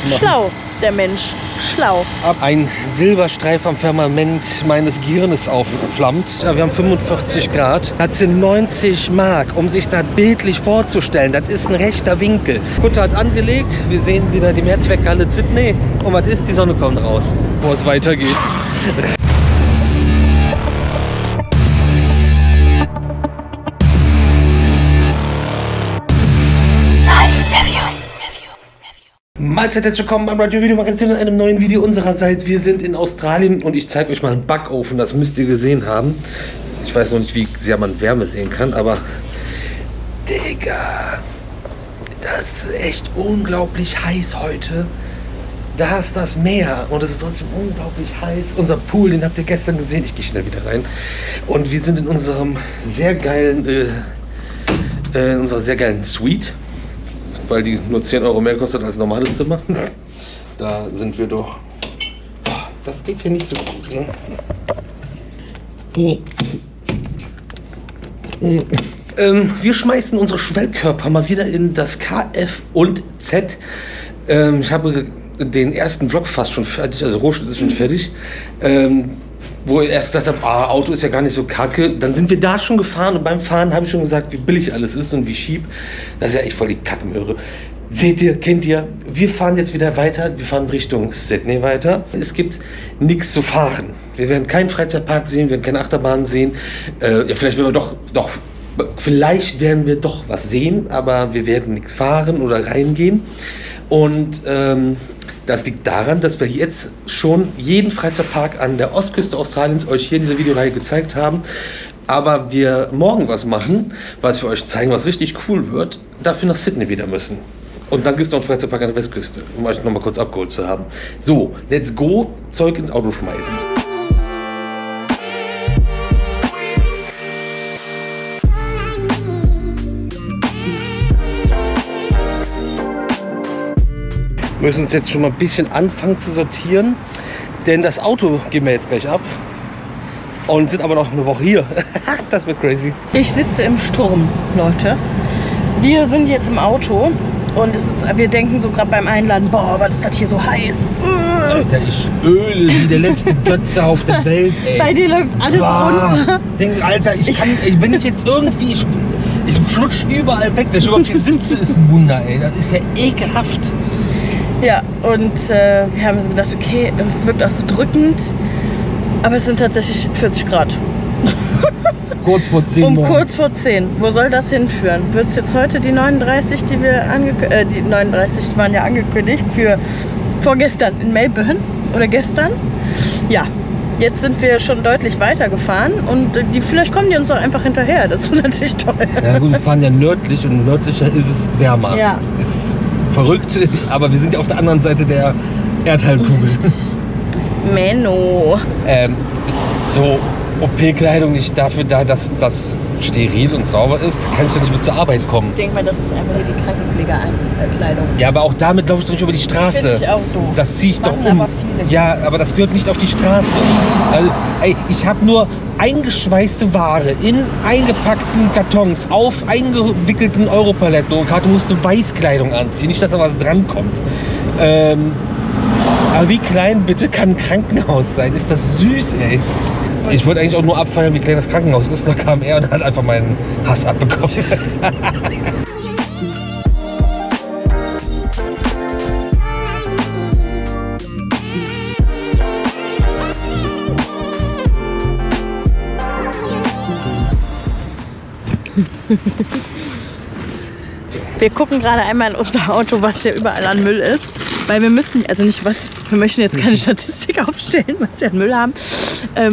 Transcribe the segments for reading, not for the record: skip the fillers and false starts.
machen. Schlau, der Mensch. Schlau. Ein Silberstreif am Firmament meines Gehirnes aufflammt. Ja, wir haben 45 Grad. Das sind 90 Mark, um sich das bildlich vorzustellen. Das ist ein rechter Winkel. Kutter hat angelegt. Wir sehen wieder die Mehrzweckhalle Sydney. Und was ist? Die Sonne kommt raus, wo es weitergeht. Mahlzeit, herzlich willkommen beim Radio Video Magazin in einem neuen Video unsererseits. Wir sind in Australien und ich zeige euch mal einen Backofen, das müsst ihr gesehen haben. Ich weiß noch nicht, wie sehr man Wärme sehen kann, aber Digga, das ist echt unglaublich heiß heute. Da ist das Meer und es ist trotzdem unglaublich heiß. Unser Pool, den habt ihr gestern gesehen. Ich gehe schnell wieder rein. Und wir sind in unserem sehr geilen, unserer sehr geilen Suite, weil die nur 10 Euro mehr kostet als ein normales Zimmer. Da sind wir doch... Oh, das geht hier nicht so gut. Ne? Wir schmeißen unsere Schwellkörper mal wieder in das Kf und Z. Ich habe den ersten Vlog fast schon fertig, also Rohschnitt ist schon fertig. Wo ich erst gesagt habe, Auto ist ja gar nicht so kacke. Dann sind wir da schon gefahren und beim Fahren habe ich schon gesagt, wie billig alles ist und wie cheap. Das ist ja echt voll die Kackmöhre. Seht ihr, kennt ihr? Wir fahren jetzt wieder weiter. Wir fahren Richtung Sydney weiter. Es gibt nichts zu fahren. Wir werden keinen Freizeitpark sehen, wir werden keine Achterbahn sehen. Ja, vielleicht werden wir vielleicht werden wir doch was sehen, aber wir werden nichts fahren oder reingehen. Und das liegt daran, dass wir jetzt schon jeden Freizeitpark an der Ostküste Australiens euch hier in dieser Videoreihe gezeigt haben. Aber wir morgen was machen, was wir euch zeigen, was richtig cool wird, dafür nach Sydney wieder müssen. Und dann gibt es noch einen Freizeitpark an der Westküste, um euch nochmal kurz abgeholt zu haben. So, let's go, Zeug ins Auto schmeißen. Wir müssen uns jetzt schon mal ein bisschen anfangen zu sortieren, denn das Auto geben wir jetzt gleich ab und sind aber noch eine Woche hier. Das wird crazy. Ich sitze im Sturm, Leute. Wir sind jetzt im Auto und wir denken so gerade beim Einladen, boah, was ist das hier so heiß? Alter, ich öle wie der letzte Götze auf der Welt, ey. Bei dir läuft alles runter. Alter, wenn ich jetzt irgendwie, ich flutsch überall weg, dass ich überhaupt hier sitze, ist ein Wunder, ey. Das ist ja ekelhaft. Ja, und wir haben so gedacht, okay, es wirkt auch so drückend, aber es sind tatsächlich 40 Grad. Kurz vor 10 kurz vor 10. Wo soll das hinführen? Wird es jetzt heute die 39, die wir die 39 waren ja angekündigt für vorgestern in Melbourne oder gestern? Ja, jetzt sind wir schon deutlich weiter gefahren und vielleicht kommen die uns auch einfach hinterher. Das ist natürlich toll. Ja gut, wir fahren ja nördlich und nördlicher ist es wärmer. Ja. Ist verrückt, aber wir sind ja auf der anderen Seite der Erdhalbkugel. Menno. So OP-Kleidung nicht dafür da, dass das steril und sauber ist, kann ich doch nicht mit zur Arbeit kommen. Ich denke mal, das ist einfach hier die Krankenpflegerkleidung. Ja, aber auch damit laufe ich doch nicht über die Straße. Finde ich auch doof. Das ziehe ich doch um. Aber viele. Ja, aber das gehört nicht auf die Straße. Also, ey, ich habe nur eingeschweißte Ware in eingepackten Kartons auf eingewickelten Europaletten und Karte musste Weißkleidung anziehen, nicht dass da was drankommt. Aber wie klein bitte kann ein Krankenhaus sein? Ist das süß, ey. Ich wollte eigentlich auch nur abfeiern, wie klein das Krankenhaus ist. Da kam er und hat einfach meinen Hass abbekommen. Wir gucken gerade einmal in unser Auto, was hier überall an Müll ist. Weil wir müssen, also nicht was, wir möchten jetzt keine Statistik aufstellen, was wir an Müll haben.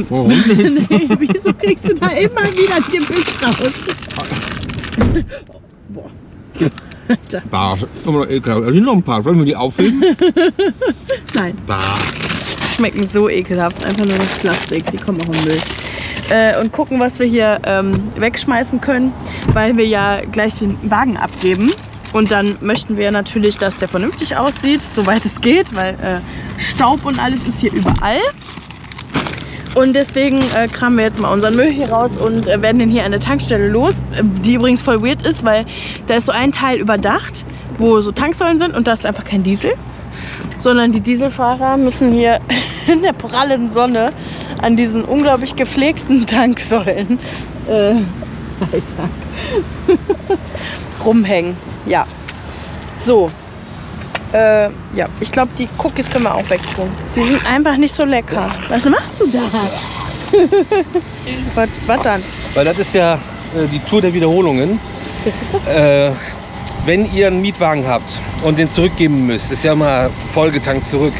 Warum? Nee, wieso kriegst du da immer wieder ein Gebüsch raus? Boah. Alter. Bah, da sind noch ein paar. Wollen wir die aufheben? Nein. Bah. Schmecken so ekelhaft, einfach nur das Plastik, die kommen auch im Müll. Und gucken, was wir hier wegschmeißen können, weil wir ja gleich den Wagen abgeben. Und dann möchten wir natürlich, dass der vernünftig aussieht, soweit es geht, weil Staub und alles ist hier überall. Und deswegen kramen wir jetzt mal unseren Müll hier raus und werden den hier an der Tankstelle los, die übrigens voll weird ist, weil da ist so ein Teil überdacht, wo so Tanksäulen sind und da ist einfach kein Diesel. sondern die Dieselfahrer müssen hier in der prallen Sonne an diesen unglaublich gepflegten Tanksäulen Alter. rumhängen. Ja. So. Ja, ich glaube, die Cookies können wir auch wegtun. Die sind einfach nicht so lecker. Was machst du da? Was dann? Weil das ist ja die Tour der Wiederholungen. Wenn ihr einen Mietwagen habt und den zurückgeben müsst, ist ja immer vollgetankt zurück.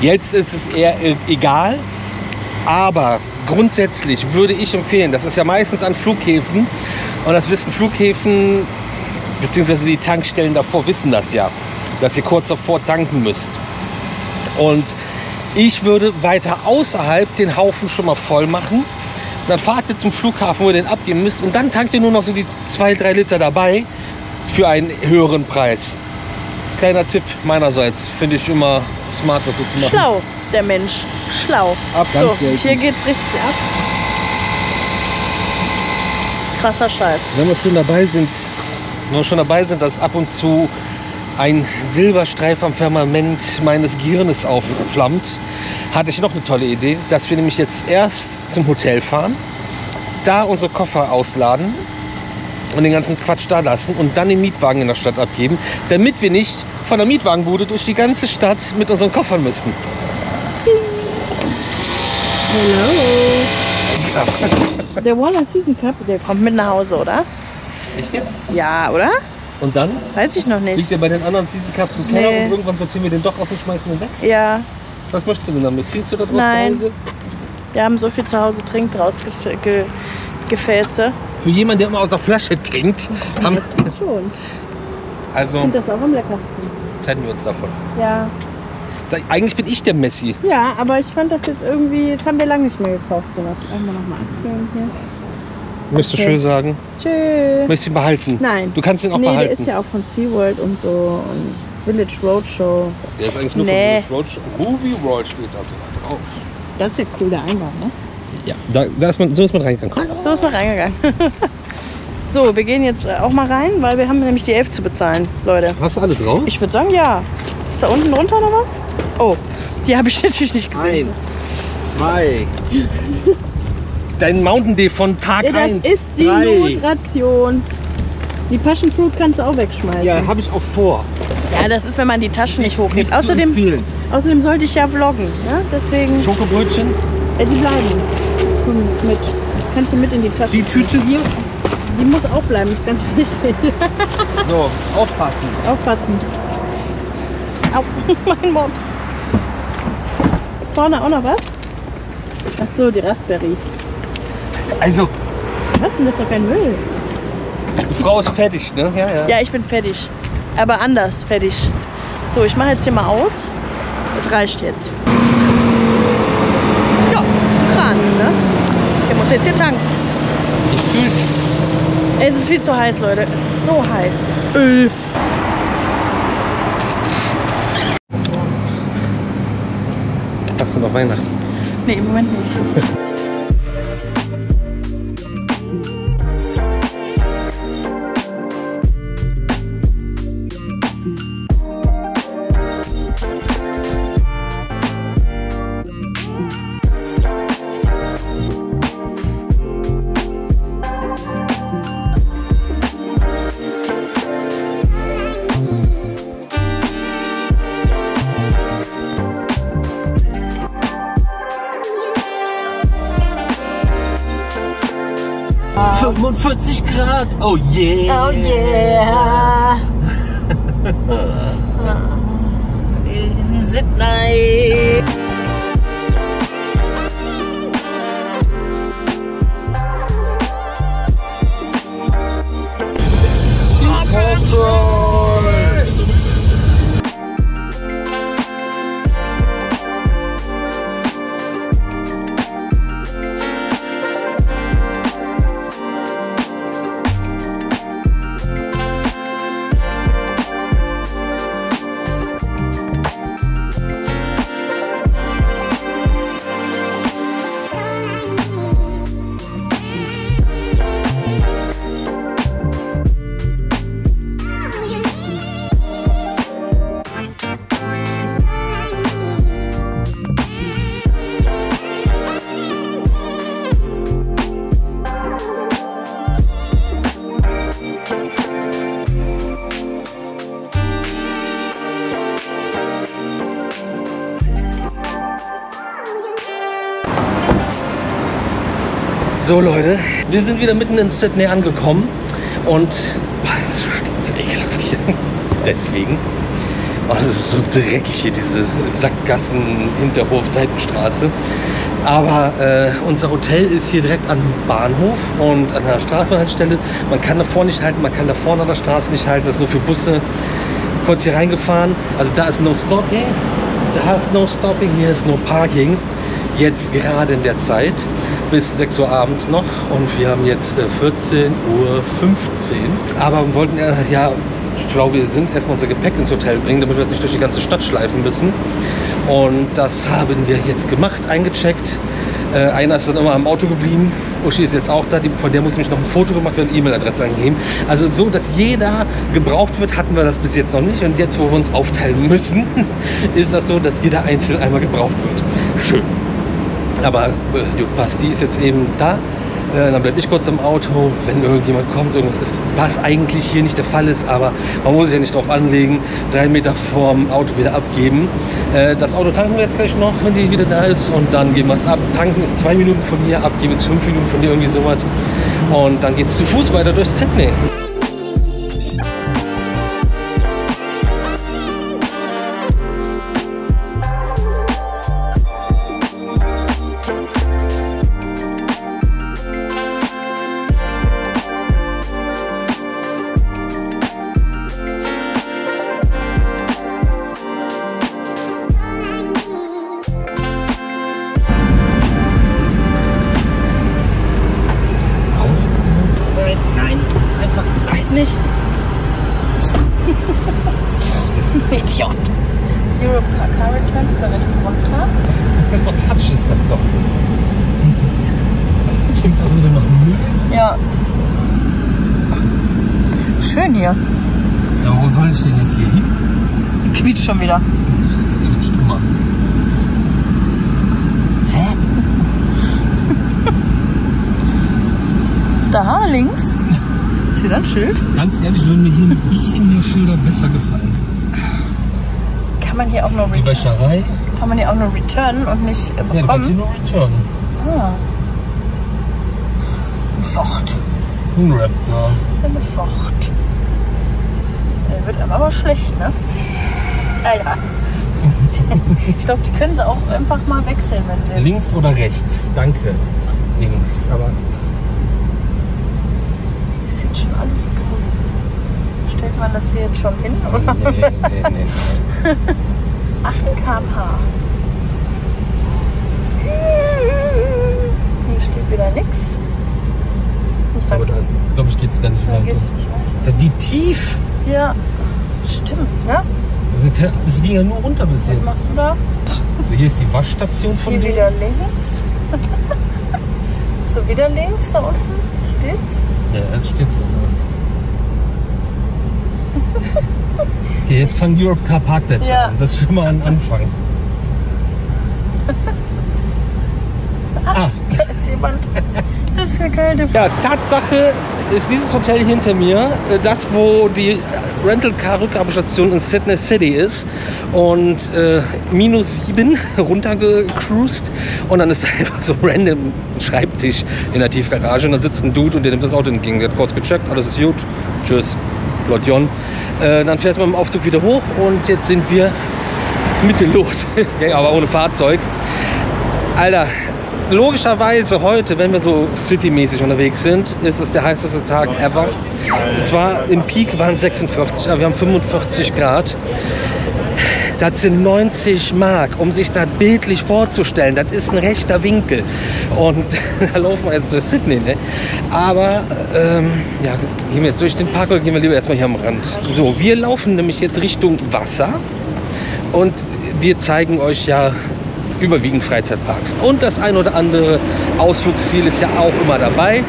Jetzt ist es eher egal, aber grundsätzlich würde ich empfehlen, das ist ja meistens an Flughäfen und das wissen Flughäfen bzw. die Tankstellen davor wissen das ja, dass ihr kurz davor tanken müsst. Und ich würde weiter außerhalb den Haufen schon mal voll machen. Dann fahrt ihr zum Flughafen, wo ihr den abgeben müsst und dann tankt ihr nur noch so die 2-3 Liter dabei für einen höheren Preis. Kleiner Tipp meinerseits, finde ich immer smart, das so zu machen. Schlau, der Mensch. Schlau. So, hier geht's richtig ab. Krasser Scheiß. Wenn wir schon dabei sind, dass ab und zu ein Silberstreif am Firmament meines Gehirnes aufflammt, hatte ich noch eine tolle Idee, dass wir nämlich jetzt erst zum Hotel fahren, da unsere Koffer ausladen und den ganzen Quatsch da lassen und dann den Mietwagen in der Stadt abgeben, damit wir nicht von der Mietwagenbude durch die ganze Stadt mit unseren Koffern müssen. Hello. Der Waller Season Cup, der kommt mit nach Hause, oder? Echt jetzt? Ja, oder? Und dann? Weiß ich noch nicht. Liegt der bei den anderen Season Cups im Keller und irgendwann sortieren wir den doch aus und schmeißen den weg? Ja. Was möchtest du denn damit? Trinkst du da draus Nein. zu Hause? Wir haben so viel zu Hause Trinkgefäße. Für jemanden, der immer aus der Flasche trinkt, haben Das schon. Also Ich finde das auch am leckersten. trennen wir uns davon. Ja. Eigentlich bin ich der Messi. Ja, aber ich fand das jetzt irgendwie, jetzt haben wir lange nicht mehr gekauft, sowas. Einmal nochmal abfüllen hier. Möchtest du schön sagen? Tschüss. Möchtest du ihn behalten? Nein. Du kannst ihn auch Nee, der behalten. ist ja auch von SeaWorld und so und Village Roadshow. Der ist eigentlich nur Nee. von Movie Road steht da sogar drauf. Das ist ja cool, der Eingang, ne? Ja, so ist man reingegangen. So ist man reingegangen. So, wir gehen jetzt auch mal rein, weil wir haben nämlich die 11 zu bezahlen, Leute. Hast du alles raus? Ich würde sagen, ja. Ist da unten runter noch was? Oh, die habe ich natürlich nicht gesehen. 1, 2. Dein Mountain Dew von Tag Ja, das 1. ist die 3. Notration. Die Passion Fruit kannst du auch wegschmeißen. Ja, habe ich auch vor. Ja, das ist, wenn man die Taschen nicht hochhebt. Nicht zu Außerdem empfehlen. sollte ich ja vloggen. Ne? Deswegen, Schokobrötchen. die bleiben. Komm mit. Kannst du mit in die Tasche. Die Tüte hier. Die muss auch bleiben, ist ganz wichtig. So, aufpassen. Aufpassen. Au, mein Mops. Vorne auch noch was? Ach so, die Raspberry. Also, Was denn, das ist doch kein Müll. die Frau ist fertig, ne? Ja, ja. Ja, ich bin fertig. Aber anders fertig. So, ich mache jetzt hier mal aus. Das reicht jetzt. Ja, ist ein Kran, ne? Der muss jetzt hier tanken. Ich fühl's. Es ist viel zu heiß, Leute. Es ist so heiß. 11. Hast du noch Weihnachten? Nee, im Moment nicht. Ah. 45 Grad, oh yeah. Oh yeah. In Sydney. So Leute, wir sind wieder mitten in Sydney angekommen und es stinkt so ekelhaft hier. Deswegen. Oh, das ist so dreckig hier, diese Sackgassen, Hinterhof, Seitenstraße. Aber unser Hotel ist hier direkt am Bahnhof und an der Straßenbahnhaltestelle. Man kann davor nicht halten, man kann da vorne an der Straße nicht halten. Das ist nur für Busse. Kurz hier reingefahren. Also da ist no stopping. Da ist no stopping, hier ist no parking. Jetzt gerade in der Zeit bis 6 Uhr abends noch und wir haben jetzt 14:15 Uhr. Aber wir wollten ja, ich glaube, wir sind erstmal unser Gepäck ins Hotel bringen, damit wir es nicht durch die ganze Stadt schleifen müssen. Und das haben wir jetzt gemacht, eingecheckt. Einer ist dann immer am Auto geblieben. Uschi ist jetzt auch da, von der muss nämlich noch ein Foto gemacht werden, E-Mail-Adresse angegeben. Also so, dass jeder gebraucht wird, hatten wir das bis jetzt noch nicht. Und jetzt, wo wir uns aufteilen müssen, ist das so, dass jeder einzeln einmal gebraucht wird. Schön. Aber passt, die ist jetzt eben da. Dann bleibe ich kurz im Auto, wenn irgendjemand kommt, irgendwas ist, was eigentlich hier nicht der Fall ist, aber man muss sich ja nicht drauf anlegen, 3 Meter vorm Auto wieder abgeben. Das Auto tanken wir jetzt gleich noch, wenn die wieder da ist und dann geben wir es ab. Tanken ist 2 Minuten von hier, abgeben ist 5 Minuten von hier, irgendwie sowas. Und dann geht es zu Fuß weiter durch Sydney. Nicht. Idiot. Europe Car Returns, da rechts runter. Das ist doch Quatsch, ist das doch. Stinkt auch wieder nach Müll? Ja. Schön hier. Ja, wo soll ich denn jetzt hier hin? Quietscht schon wieder. Quietscht immer. Hä? Da links. Ist hier ein Schild? Ganz ehrlich, würden mir hier ein bisschen mehr Schilder besser gefallen. Kann man hier auch nur Die Wäscherei? Kann man hier auch nur returnen und nicht bekommen? Ja, du kannst hier nur returnen. Ah. Ein Ford. Ein Raptor. Eine Ford. Der wird einem aber schlecht, ne? Ja. Ich glaube, die können sie auch einfach mal wechseln, wenn sie... Links oder rechts? Danke. Links, aber... Sieht schon alles grün. Stellt man das hier jetzt schon hin? Oder? Nee. 8 km/h. Hier steht wieder nichts. Aber da ist, glaube ich, geht es gar nicht weiter. Geht's nicht weiter. Wie tief? Ja, stimmt, ne? Es ging ja nur runter bis Was jetzt. machst du da? So, hier ist die Waschstation von Hier denen. wieder links. So, wieder links, da unten steht's. Ja, jetzt steht's da. Okay, jetzt fangen Europe Car Parkplätze an. Das ist schon mal ein Anfang. Da ist jemand. Das ist ja geil. Ja, Tatsache ist dieses Hotel hinter mir, das, wo die Rental-Car-Rückgabestation in Sydney City ist. Und -7 runtergecruised. Und dann ist da einfach so random ein Schreibtisch in der Tiefgarage. Und dann sitzt ein Dude und der nimmt das Auto entgegen. Der hat kurz gecheckt, alles ist gut. Tschüss, Lord John. Dann fährt man im Aufzug wieder hoch und jetzt sind wir mittellos. Aber ohne Fahrzeug. Alter. Logischerweise heute, wenn wir so citymäßig unterwegs sind, ist es der heißeste Tag ever. Es war im Peak waren 46, aber wir haben 45 Grad. Das sind 90 Mark, um sich das bildlich vorzustellen. Das ist ein rechter Winkel. Und da laufen wir jetzt durch Sydney. Ne? Aber ja, gehen wir jetzt durch den Park oder gehen wir lieber erstmal hier am Rand? So, wir laufen nämlich jetzt Richtung Wasser. Und wir zeigen euch ja überwiegend Freizeitparks. Und das ein oder andere Ausflugsziel ist ja auch immer dabei.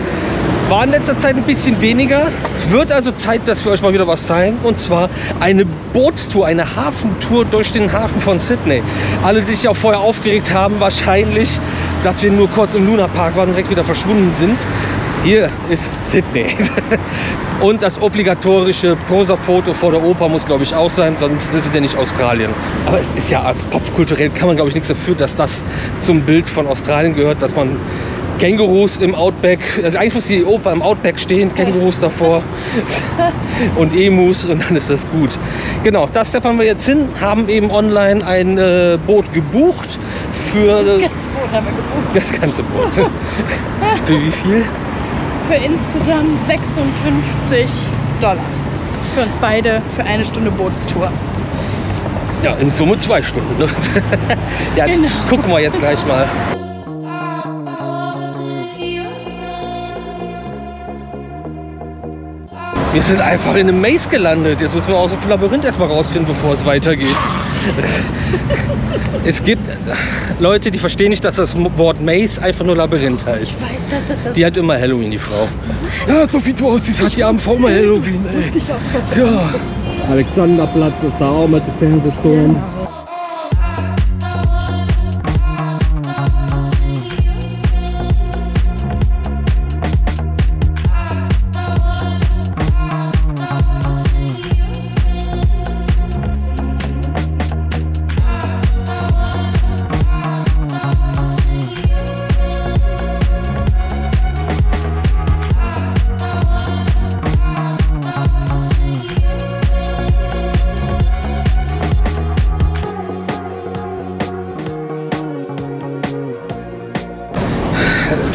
War in letzter Zeit ein bisschen weniger. Wird also Zeit, dass wir euch mal wieder was zeigen. Und zwar eine Bootstour, eine Hafentour durch den Hafen von Sydney. Alle, die sich auch vorher aufgeregt haben, wahrscheinlich, dass wir nur kurz im Luna Park waren und direkt wieder verschwunden sind. Hier ist Sydney. Und das obligatorische Poserfoto vor der Oper muss, glaube ich, auch sein, sonst ist es ja nicht Australien. Aber es ist ja popkulturell, kann man, glaube ich, nichts dafür, dass das zum Bild von Australien gehört, dass man Kängurus im Outback. Also eigentlich muss die Oper im Outback stehen, Kängurus davor und Emus und dann ist das gut. Genau, da steppern wir jetzt hin, haben eben online ein Boot gebucht. Für Das ganze Boot haben wir gebucht. das ganze Boot. Für wie viel? Für insgesamt $56. Für uns beide für eine Stunde Bootstour. Ja, in Summe 2 Stunden. Ne? Ja, Genau. gucken wir jetzt gleich mal. Wir sind einfach in einem Maze gelandet. Jetzt müssen wir aus dem Labyrinth erstmal rausfinden, bevor es weitergeht. Es gibt Leute, die verstehen nicht, dass das Wort Maze einfach nur Labyrinth heißt. Ich weiß, dass das Die hat immer Halloween, die Frau. Ja, so wie du aussiehst, hat die abends immer Halloween, ey. Ja. Alexanderplatz ist da auch mit dem Fernsehturm.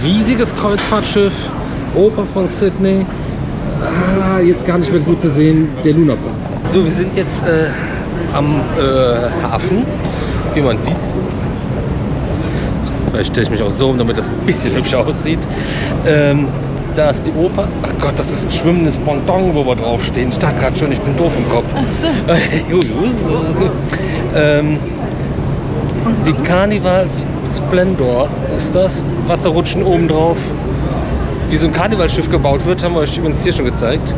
Riesiges Kreuzfahrtschiff, Oper von Sydney. Jetzt gar nicht mehr gut zu sehen, der Luna Park. So, wir sind jetzt am Hafen, wie man sieht. Vielleicht stelle ich mich auch so um, damit das ein bisschen hübsch aussieht. Da ist die Oper. Ach Gott, das ist ein schwimmendes Ponton, wo wir draufstehen. Ich dachte gerade schon, ich bin doof im Kopf. Ach so. Die Carnival Splendor ist das. Wasserrutschen oben drauf. Wie so ein Karnevalschiff gebaut wird, haben wir euch übrigens hier schon gezeigt.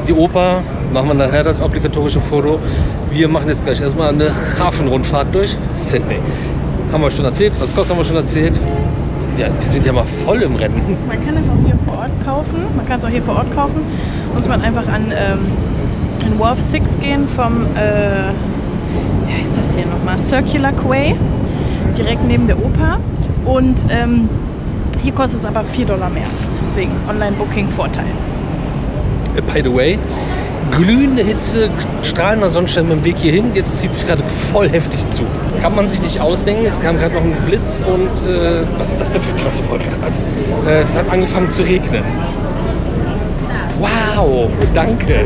Die Oper, machen wir nachher das obligatorische Foto. Wir machen jetzt gleich erstmal eine Hafenrundfahrt durch Sydney. Haben wir schon erzählt, was kostet, haben wir schon erzählt. Wir sind ja mal voll im Rennen. Man kann es auch hier vor Ort kaufen. Man kann es auch hier vor Ort kaufen. Muss man einfach an Wharf 6 gehen vom, wie heißt das hier nochmal? Circular Quay. Direkt neben der Oper. Und hier kostet es aber $4 mehr. Deswegen Online-Booking-Vorteil. By the way, glühende Hitze, strahlender Sonnenschein mit dem Weg hierhin. Jetzt zieht sich gerade voll heftig zu. Kann man sich nicht ausdenken. Es kam gerade noch ein Blitz und was ist das denn für eine krasse Folge gerade? Es hat angefangen zu regnen. Wow, danke.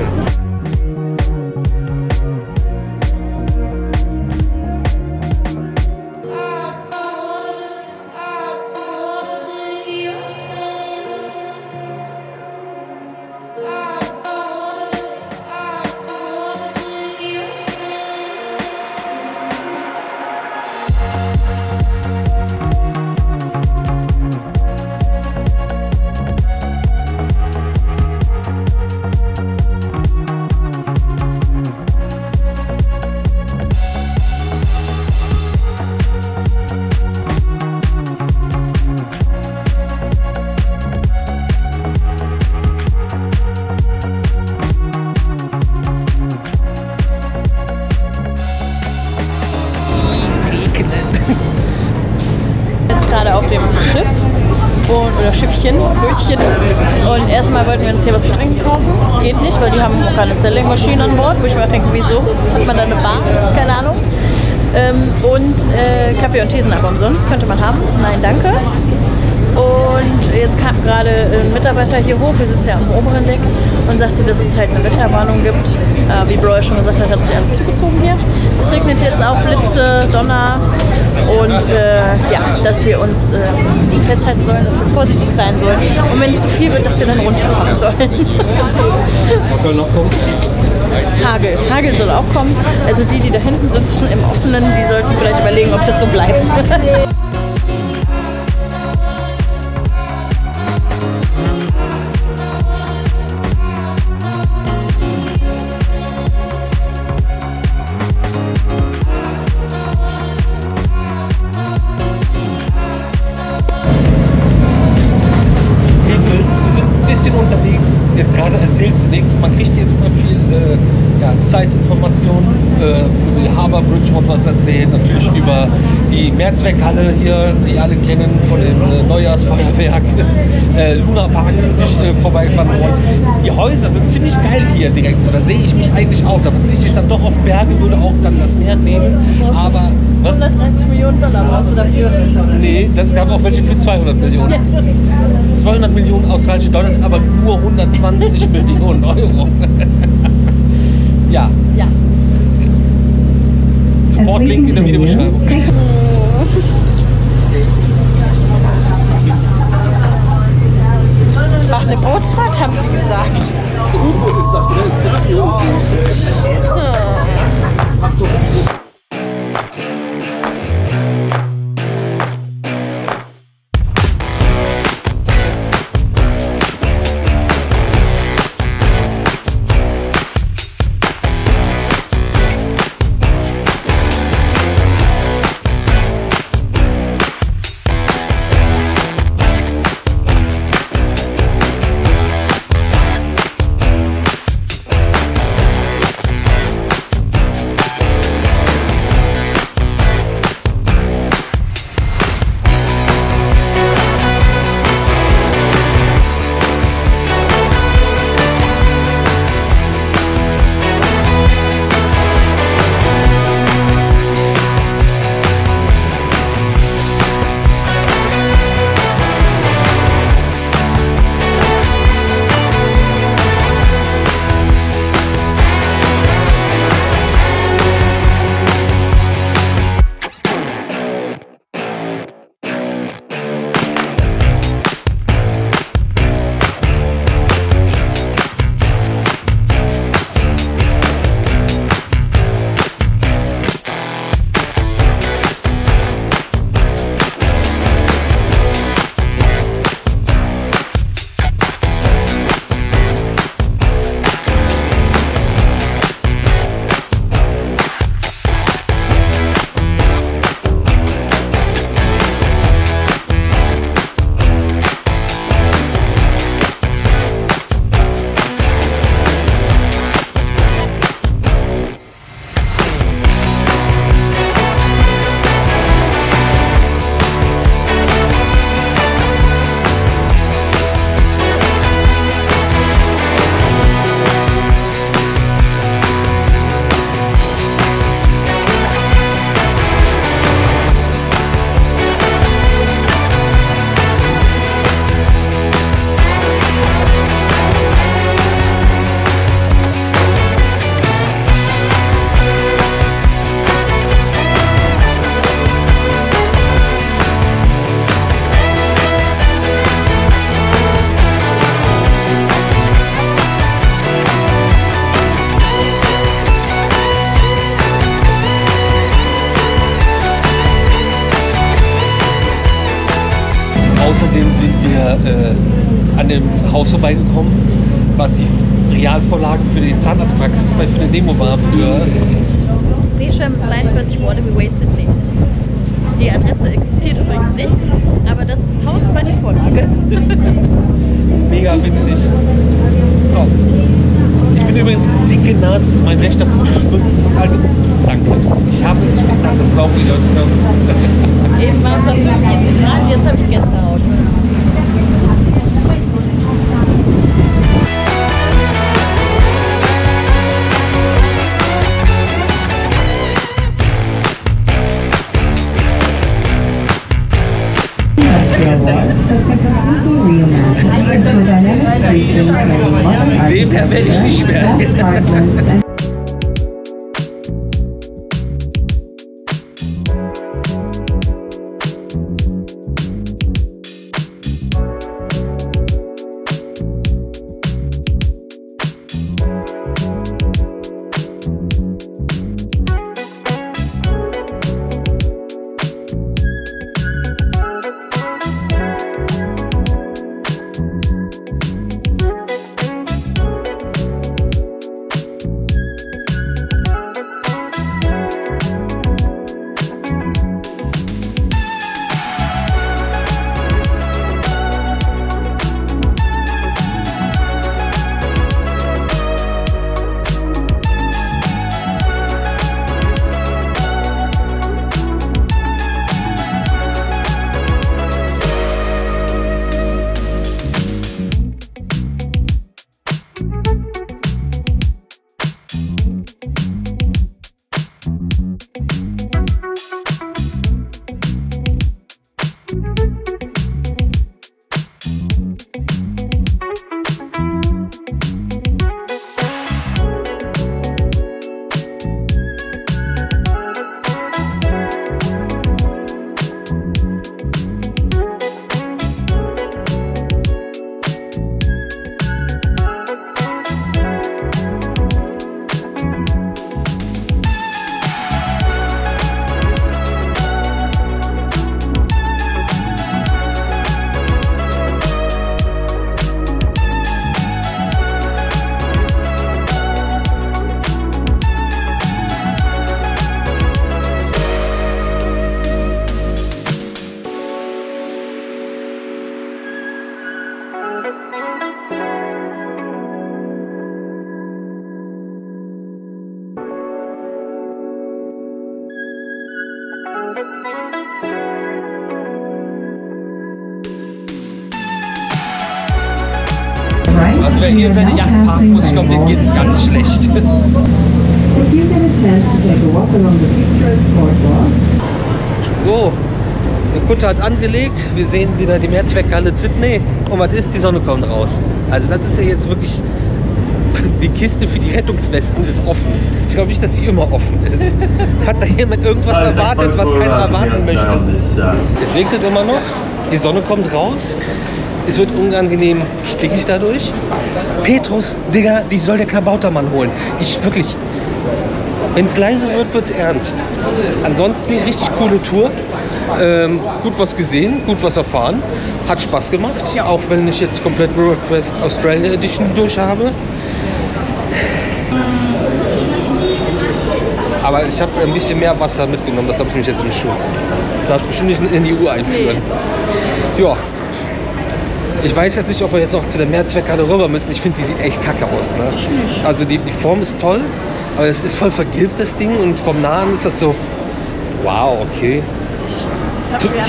Auf dem Schiff oder Schiffchen, Bötchen. Und erstmal wollten wir uns hier was zu trinken kaufen. Geht nicht, weil die haben keine Selling-Maschine an Bord, wo ich mir auch denke, wieso? Hat man da eine Bar? Keine Ahnung. Kaffee und Tee sind aber umsonst, könnte man haben. Nein, danke. Und jetzt kam gerade ein Mitarbeiter hier hoch, wir sitzen ja am oberen Deck und sagte, dass es halt eine Wetterwarnung gibt. Wie Bro schon gesagt hat, hat sich alles zugezogen hier. Es regnet jetzt auch, Blitze, Donner und dass wir uns festhalten sollen, dass wir vorsichtig sein sollen und wenn es zu viel wird, dass wir dann runterkommen sollen. Was soll noch kommen? Hagel. Hagel soll auch kommen. Also die da hinten sitzen im Offenen, die sollten vielleicht überlegen, ob das so bleibt. Unterwegs, jetzt gerade erzählst du nichts, man kriegt hier super viel Zeitinformationen über die Harbour Bridge wurde was erzählt, natürlich über die Mehrzweckhalle hier, die alle kennen von dem Neujahrsfeuerwerk. Luna Park ist natürlich vorbeigefahren worden. Die Häuser sind ziemlich geil hier direkt, so, da sehe ich mich eigentlich auch. Da verzichte ich dann doch auf Berge, würde auch dann das Meer nehmen. Aber was? 130 Millionen Dollar brauchst du dafür. Nee, das gab auch welche für 200 Millionen. Ja, das stimmt. 200 Millionen australische Dollar sind aber nur 120 Millionen Euro. Ja. Ja. Support-Link in der Videobeschreibung. Mach eine Bootsfahrt, haben sie gesagt. U-Boot ist das, ne? Macht so richtig. Außerdem sind wir an dem Haus vorbeigekommen, was die Realvorlage für die Zahnarztpraxis für eine Demo war für Reschem 42 Waterby Way, Sydney. Die Adresse existiert übrigens nicht, aber das Haus war die Vorlage. mega witzig. Ja. Ich bin übrigens sickenass, mein rechter Fuß schwimmt. Danke. Ich bin nass, das glauben die Leute nicht. Eben war es auf 45 Grad, jetzt habe ich Gänsehaut. Seebär werde ich nicht mehr. Also wer hier seine Yacht parken muss, ich glaube, dem geht es ganz schlecht. So, der Kutter hat angelegt. Wir sehen wieder die Mehrzweckhalle Sydney. Und was ist? Die Sonne kommt raus. Also das ist ja jetzt wirklich... Die Kiste für die Rettungswesten ist offen. Ich glaube nicht, dass sie immer offen ist. Hat da jemand irgendwas erwartet, was keiner erwarten möchte? Es regnet immer noch. Die Sonne kommt raus. Es wird unangenehm stickig dadurch. Petrus, Digga, die soll der Klabautermann holen. Ich wirklich... Wenn es leise wird, wird es ernst. Ansonsten richtig coole Tour. Gut was gesehen, gut was erfahren. Hat Spaß gemacht. Ja. Auch wenn ich jetzt komplett River Quest Australia Edition durch habe. Aber ich habe ein bisschen mehr Wasser mitgenommen. Das habe ich mich jetzt im Schuh. Das darf ich bestimmt nicht in die Uhr einführen. Nee. Ja. Ich weiß jetzt nicht, ob wir jetzt noch zu der Mehrzweckhalle rüber müssen. Ich finde, die sieht echt kacke aus. Ne? Ich nicht. Also die Form ist toll. Aber es ist voll vergilbt, das Ding, und vom Nahen ist das so, wow, okay.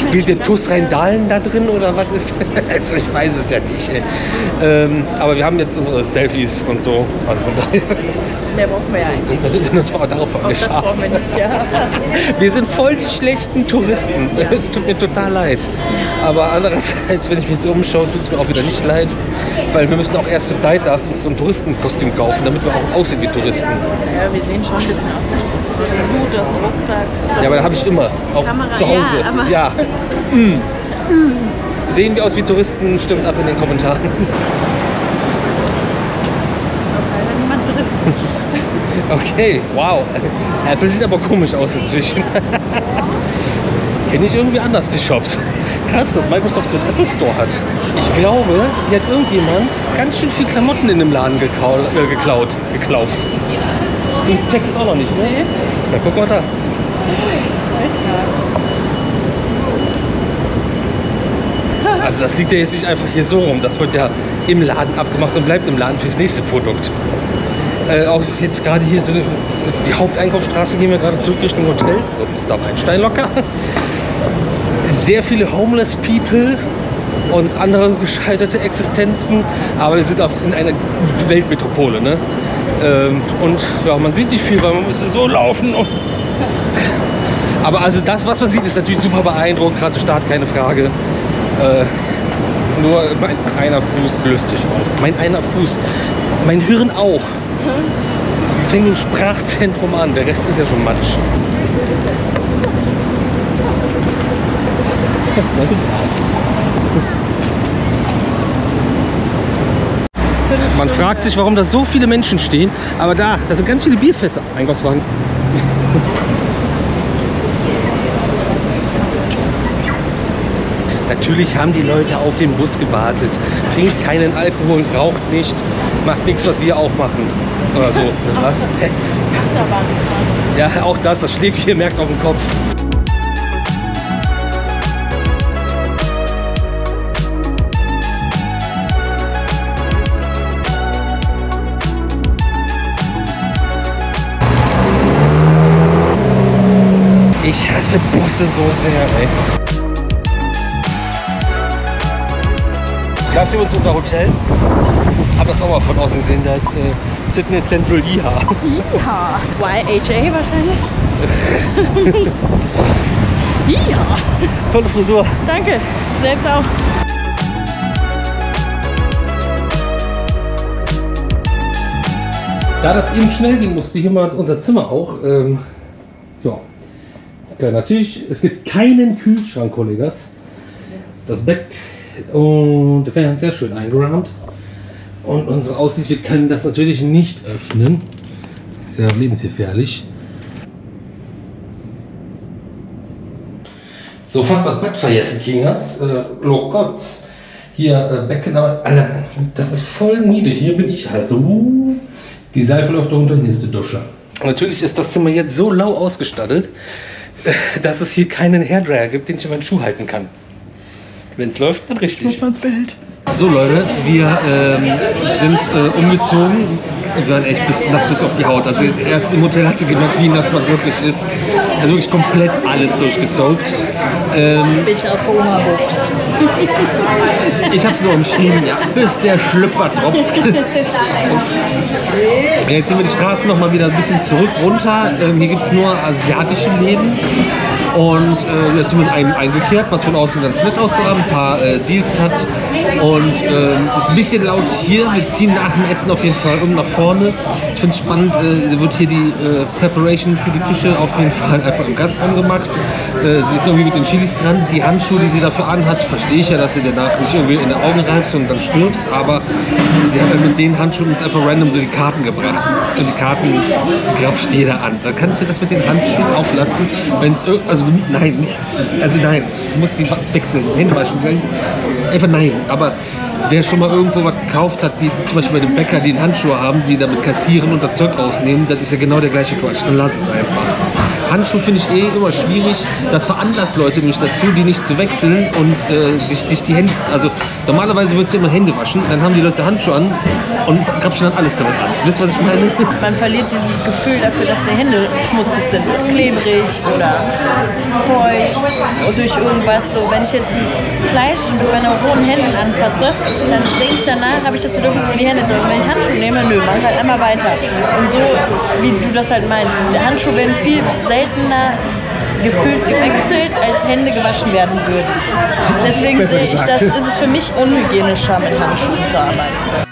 Spielt der TuS Rheindahlen da drin oder was ist? Also ich weiß es ja nicht. Aber wir haben jetzt unsere Selfies und so. Also von daher. Mehr brauchen wir ja eigentlich. Wir sind uns mal darauf das brauchen wir nicht, ja. Wir sind voll die schlechten Touristen. Ja. Es tut mir total leid. Aber andererseits, wenn ich mich so umschaue, tut es mir auch wieder nicht leid. Weil wir müssen auch erst zu Deitas uns so ein Touristenkostüm kaufen, damit wir auch aussehen wie Touristen. Ja, wir sehen schon ein bisschen aus wie Touristen. Du hast einen Hut, du hast einen Rucksack. Ja, aber da habe ich immer. Auch Kamera, zu Hause. Ja. Sehen wir aus wie Touristen? Stimmt ab in den Kommentaren. Okay, wow. Apple sieht aber komisch aus inzwischen. Kenne ich irgendwie anders, die Shops. Krass, dass Microsoft so einen Apple Store hat. Ich glaube, hier hat irgendjemand ganz schön viel Klamotten in dem Laden gekauft. Du checkst es auch noch nicht, ne? Nee. Na, guck mal da. Also das liegt ja jetzt nicht einfach hier so rum. Das wird ja im Laden abgemacht und bleibt im Laden fürs nächste Produkt. Auch jetzt gerade hier so die Haupteinkaufsstraße, gehen wir gerade zurück Richtung Hotel. Ups, da war ein Stein locker. Sehr viele Homeless People und andere gescheiterte Existenzen. Aber wir sind auch in einer Weltmetropole, ne? Und ja, man sieht nicht viel, weil man müsste so laufen. Aber also das, was man sieht, ist natürlich super beeindruckend. Krasse Stadt, keine Frage. Nur mein einer Fuß löst sich auf. Mein einer Fuß. Mein Hirn auch. Wir fängen im Sprachzentrum an. Der Rest ist ja schon Matsch. Was soll das? Man fragt sich, warum da so viele Menschen stehen. Aber da sind ganz viele Bierfässer. Einkaufswagen. Natürlich haben die Leute auf den Bus gewartet. Trinkt keinen Alkohol, raucht nicht, macht nichts, was wir auch machen. Oder so. Was? Ja, auch das schlägt hier, merkt auf den Kopf. Ich hasse Busse so sehr, ey. Das ist übrigens unser Hotel. Hab das auch mal von außen gesehen. Da ist Sydney Central Yeehaw. Yeehaw. YHA wahrscheinlich. Yeehaw. Tolle Frisur. Danke. Selbst auch. Da das eben schnell ging, musste hier mal unser Zimmer auch. Ja. Kleiner Tisch. Es gibt keinen Kühlschrank, Kollegas. Das Bett und der Fernseher schön eingerahmt. Und unsere Aussicht, wir können das natürlich nicht öffnen. Das ist ja lebensgefährlich. So, fast das Bett vergessen, Kingas. Oh Gott. Hier, Becken, aber Alter, das ist voll niedrig. Hier bin ich halt so. Die Seife läuft runter, hier ist die Dusche. Natürlich ist das Zimmer jetzt so lau ausgestattet, dass es hier keinen Hairdryer gibt, den ich in meinen Schuh halten kann. Wenn es läuft, dann richtig. Bild. So Leute, wir sind umgezogen. Und wir waren echt nass bis auf die Haut. Also erst im Hotel hast du gemerkt, wie nass man wirklich ist. Also wirklich komplett alles durchgesaugt. Bis auf Oma-Buchs. Ich hab's nur umschrieben, ja, bis der Schlüpper tropft. Ja, jetzt sind wir die Straße noch mal wieder ein bisschen zurück runter. Hier gibt es nur asiatische Läden. Und jetzt sind wir in einem eingekehrt, was von außen ganz nett aussah, ein paar Deals hat. Und ist ein bisschen laut hier. Wir ziehen nach dem Essen auf jeden Fall nach vorne. Ich finde es spannend, wird hier die Preparation für die Küche auf jeden Fall einfach im Gastraum gemacht. Sie ist irgendwie mit den Chilis dran. Die Handschuhe, die sie dafür anhat, verstehe ich ja, dass sie danach nicht irgendwie in die Augen reibst und dann stirbst. Aber sie hat halt mit den Handschuhen uns einfach random so die Karten gebracht. Und die Karten grapscht jeder an. Dann kannst du das mit den Handschuhen auch lassen, wenn es nein, nicht. Also nein, du musst die wechseln, Hände waschen. Einfach nein. Aber wer schon mal irgendwo was gekauft hat, wie zum Beispiel bei dem Bäcker, die Handschuhe haben, die damit kassieren und das Zeug rausnehmen, das ist ja genau der gleiche Quatsch. Dann lass es einfach. Handschuhe finde ich immer schwierig. Das veranlasst Leute nämlich dazu, die nicht zu wechseln und sich die Hände. Also normalerweise würdest du immer Hände waschen, dann haben die Leute Handschuhe an und grapschen dann alles damit an. Wisst ihr, was ich meine? Man verliert dieses Gefühl dafür, dass die Hände schmutzig sind, klebrig oder feucht und durch irgendwas so. Wenn ich jetzt ein Fleisch mit meinen rohen Händen anfasse, dann denke ich danach, habe ich das Bedürfnis, mir die Hände zu waschen. Wenn ich Handschuhe nehme, nö, mach halt einmal weiter. Und so, wie du das halt meinst. Die Handschuhe werden viel seltener gefühlt gewechselt, als Hände gewaschen werden würden. Deswegen sehe ich das, ist es für mich unhygienischer, mit Handschuhen zu arbeiten.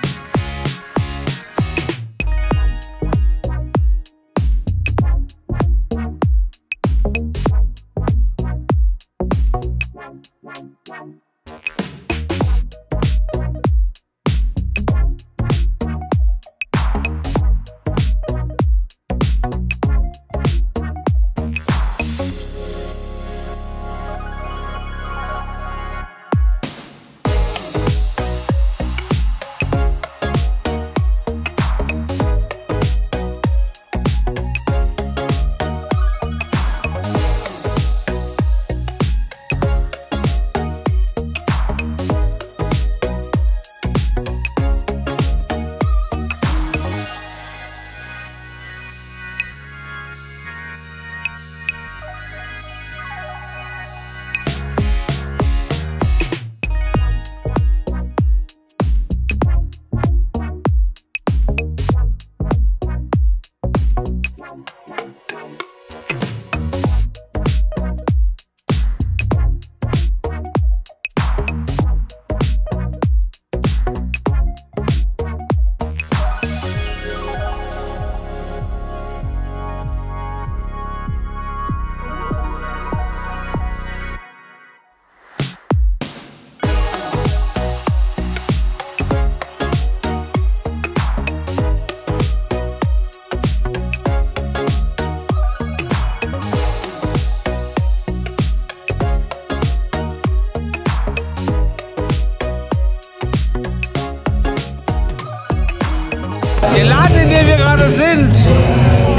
Der Laden, in dem wir gerade sind,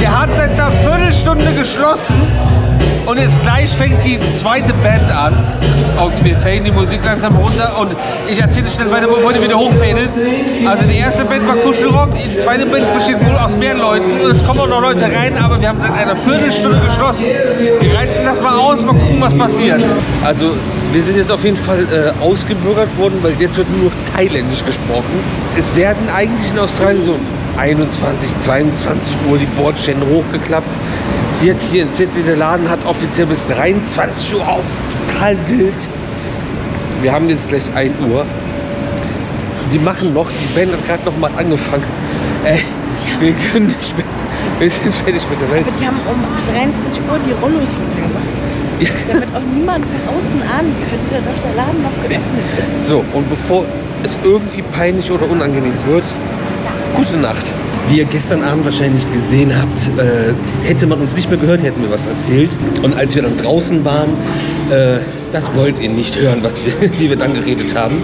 der hat seit einer Viertelstunde geschlossen und jetzt gleich fängt die zweite Band an. Auch wir faden die Musik langsam runter und ich erzähle schnell weiter, bevor die wieder hochfadet. Also die erste Band war Kuschelrock, die zweite Band besteht wohl aus mehr Leuten und es kommen auch noch Leute rein, aber wir haben seit einer Viertelstunde geschlossen. Wir reizen das mal aus, mal gucken, was passiert. Also wir sind jetzt auf jeden Fall ausgebürgert worden, weil jetzt wird nur thailändisch gesprochen. Es werden eigentlich in Australien so 21, 22 Uhr die Bordsteine hochgeklappt. Jetzt hier in Sydney, der Laden hat offiziell bis 23 Uhr auf. Total wild. Wir haben jetzt gleich 1 Uhr. Die machen noch, die Band hat gerade noch mal angefangen. Wir können nicht mehr, wir sind fertig mit der Welt. Aber die haben um 23 Uhr die Rollos runtergemacht. Ja. Damit auch niemand von außen ahnen könnte, dass der Laden noch geöffnet ist. So, und bevor es irgendwie peinlich oder unangenehm wird, gute Nacht. Wie ihr gestern Abend wahrscheinlich gesehen habt, hätte man uns nicht mehr gehört, hätten wir was erzählt. Und als wir dann draußen waren, das wollt ihr nicht hören, wie wir dann geredet haben.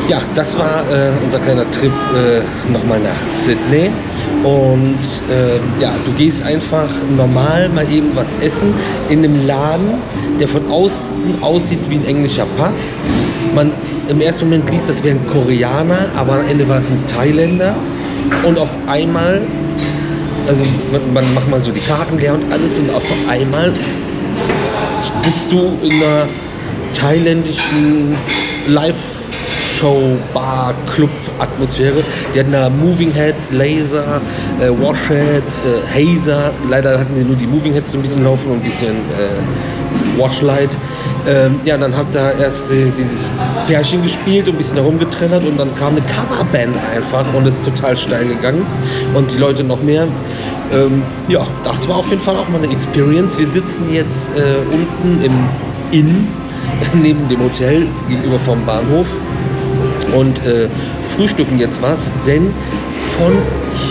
Ja, das war unser kleiner Trip nochmal nach Sydney. Und ja, du gehst einfach normal mal eben was essen in einem Laden, der von außen aussieht wie ein englischer Pub. Man im ersten Moment liest, das wäre ein Koreaner, aber am Ende war es ein Thailänder. Und auf einmal, also man macht mal so die Karten leer und alles und auf einmal sitzt du in einer thailändischen Live-Show, Bar, Club-Atmosphäre. Die hatten da Moving Heads, Laser, Washheads, Hazer. Leider hatten sie nur die Moving Heads so ein bisschen laufen und ein bisschen Washlight. Ja, dann hat da erst dieses Pärchen gespielt und ein bisschen herumgetrellert und dann kam eine Coverband einfach und ist total steil gegangen und die Leute noch mehr. Ja, das war auf jeden Fall auch mal eine Experience. Wir sitzen jetzt unten im Inn neben dem Hotel gegenüber vom Bahnhof und frühstücken jetzt was, denn von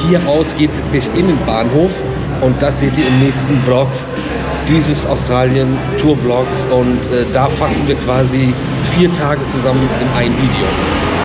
hier aus geht es jetzt gleich in den Bahnhof und das seht ihr im nächsten Vlog dieses Australien-Tour-Vlogs und da fassen wir quasi 4 Tage zusammen in ein Video.